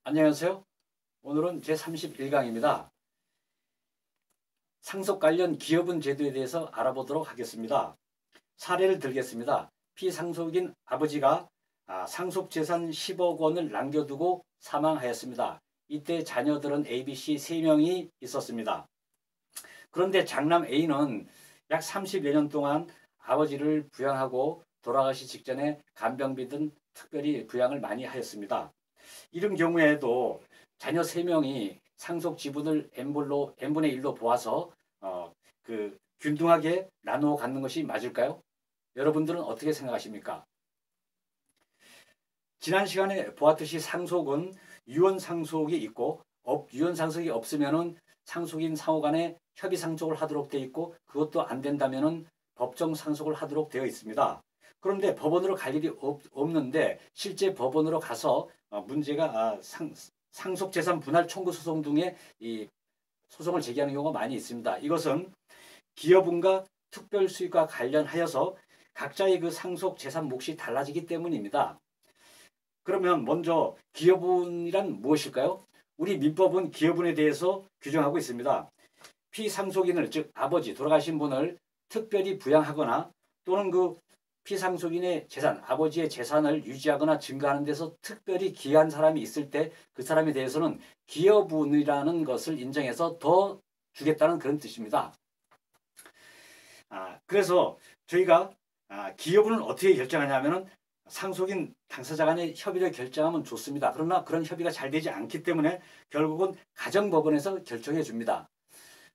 안녕하세요. 오늘은 제31강입니다. 상속 관련 기여분 제도에 대해서 알아보도록 하겠습니다. 사례를 들겠습니다. 피상속인 아버지가 상속재산 10억 원을 남겨두고 사망하였습니다. 이때 자녀들은 ABC 3명이 있었습니다. 그런데 장남 A는 약 30여 년 동안 아버지를 부양하고 돌아가시 직전에 간병비 등 특별히 부양을 많이 하였습니다. 이런 경우에도 자녀 3명이 상속 지분을 n분의 1로 보아서 균등하게 나누어 갖는 것이 맞을까요? 여러분들은 어떻게 생각하십니까? 지난 시간에 보았듯이 상속은 유언상속이 있고 유언상속이 없으면 상속인 상호 간에 협의상속을 하도록 되어 있고 그것도 안 된다면 법정상속을 하도록 되어 있습니다. 그런데 법원으로 갈 일이 없는데 실제 법원으로 가서 문제가 상속재산 분할 청구 소송 등의 이 소송을 제기하는 경우가 많이 있습니다. 이것은 기여분과 특별수익과 관련하여서 각자의 그 상속재산 몫이 달라지기 때문입니다. 그러면 먼저 기여분이란 무엇일까요? 우리 민법은 기여분에 대해서 규정하고 있습니다. 피상속인을 즉 아버지 돌아가신 분을 특별히 부양하거나 또는 그 피상속인의 재산, 아버지의 재산을 유지하거나 증가하는 데서 특별히 기여한 사람이 있을 때 그 사람에 대해서는 기여분이라는 것을 인정해서 더 주겠다는 그런 뜻입니다. 그래서 저희가 기여분을 어떻게 결정하냐면은 상속인 당사자 간의 협의를 결정하면 좋습니다. 그러나 그런 협의가 잘 되지 않기 때문에 결국은 가정법원에서 결정해 줍니다.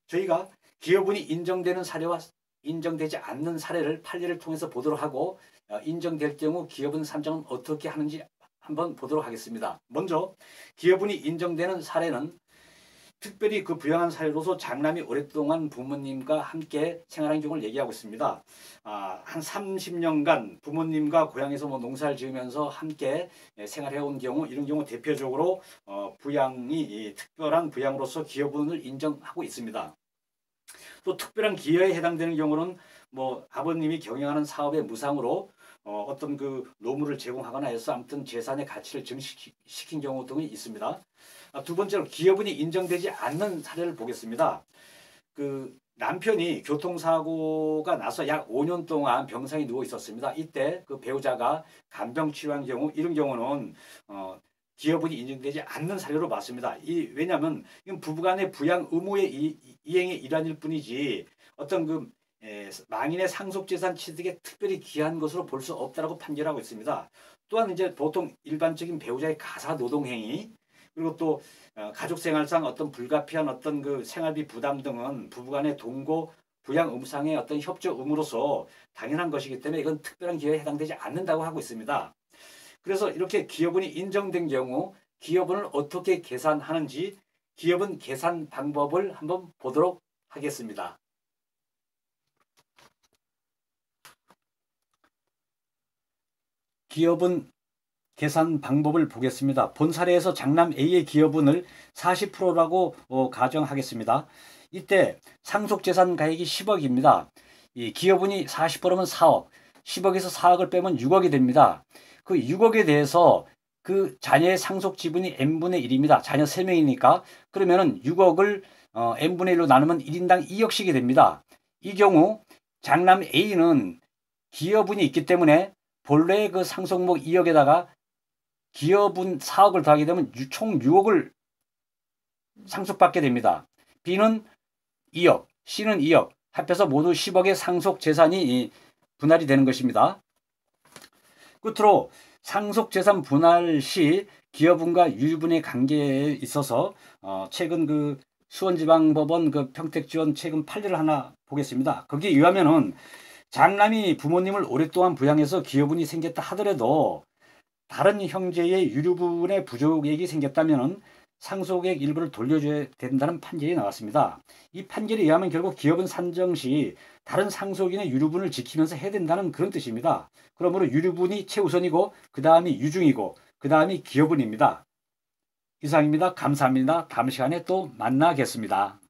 저희가 기여분이 인정되는 사례와 인정되지 않는 사례를 판례를 통해서 보도록 하고 인정될 경우 기여분 산정은 어떻게 하는지 한번 보도록 하겠습니다. 먼저 기여분이 인정되는 사례는 특별히 그 부양한 사례로서 장남이 오랫동안 부모님과 함께 생활한 경우를 얘기하고 있습니다. 한 30년간 부모님과 고향에서 농사를 지으면서 함께 생활해온 경우 이런 경우 대표적으로 부양이 특별한 부양으로서 기여분을 인정하고 있습니다. 또 특별한 기여에 해당되는 경우는 아버님이 경영하는 사업의 무상으로 어떤 그 노무를 제공하거나 해서 아무튼 재산의 가치를 증식시킨 경우 등이 있습니다. 두 번째로 기여분이 인정되지 않는 사례를 보겠습니다. 그 남편이 교통사고가 나서 약 5년 동안 병상에 누워 있었습니다. 이때 그 배우자가 간병 치료한 경우 이런 경우는 기여분이 인정되지 않는 사례로 봤습니다. 왜냐하면 이건 부부간의 부양 의무의 이행의 일환일 뿐이지 어떤 그 망인의 상속재산 취득에 특별히 기여한 것으로 볼 수 없다라고 판결하고 있습니다. 또한 이제 보통 일반적인 배우자의 가사 노동행위 그리고 또 가족생활상 어떤 불가피한 어떤 그 생활비 부담 등은 부부간의 동거 부양 의무상의 어떤 협조 의무로서 당연한 것이기 때문에 이건 특별한 기여에 해당되지 않는다고 하고 있습니다. 그래서 이렇게 기여분이 인정된 경우 기여분을 어떻게 계산하는지 기여분 계산 방법을 한번 보도록 하겠습니다. 기여분 계산 방법을 보겠습니다. 본 사례에서 장남 A의 기여분을 40%라고 가정하겠습니다. 이때 상속재산 가액이 10억입니다. 이 기여분이 40%면 4억, 10억에서 4억을 빼면 6억이 됩니다. 그 6억에 대해서 그 자녀의 상속 지분이 n분의 1입니다. 자녀 3명이니까. 그러면은 6억을 n분의 1로 나누면 1인당 2억씩이 됩니다. 이 경우 장남 A는 기여분이 있기 때문에 본래의 그 상속목 2억에다가 기여분 4억을 더하게 되면 총 6억을 상속받게 됩니다. B는 2억, C는 2억, 합해서 모두 10억의 상속 재산이 분할이 되는 것입니다. 끝으로 상속재산 분할 시 기여분과 유류분의 관계에 있어서 최근 그 수원지방법원 그 평택지원 최근 판례를 하나 보겠습니다. 거기에 의하면은 장남이 부모님을 오랫동안 부양해서 기여분이 생겼다 하더라도 다른 형제의 유류분의 부족액이 생겼다면은 상속액 일부를 돌려줘야 된다는 판결이 나왔습니다. 이 판결에 의하면 결국 기여분 산정 시 다른 상속인의 유류분을 지키면서 해야 된다는 그런 뜻입니다. 그러므로 유류분이 최우선이고 그 다음이 유중이고 그 다음이 기여분입니다. 이상입니다. 감사합니다. 다음 시간에 또 만나겠습니다.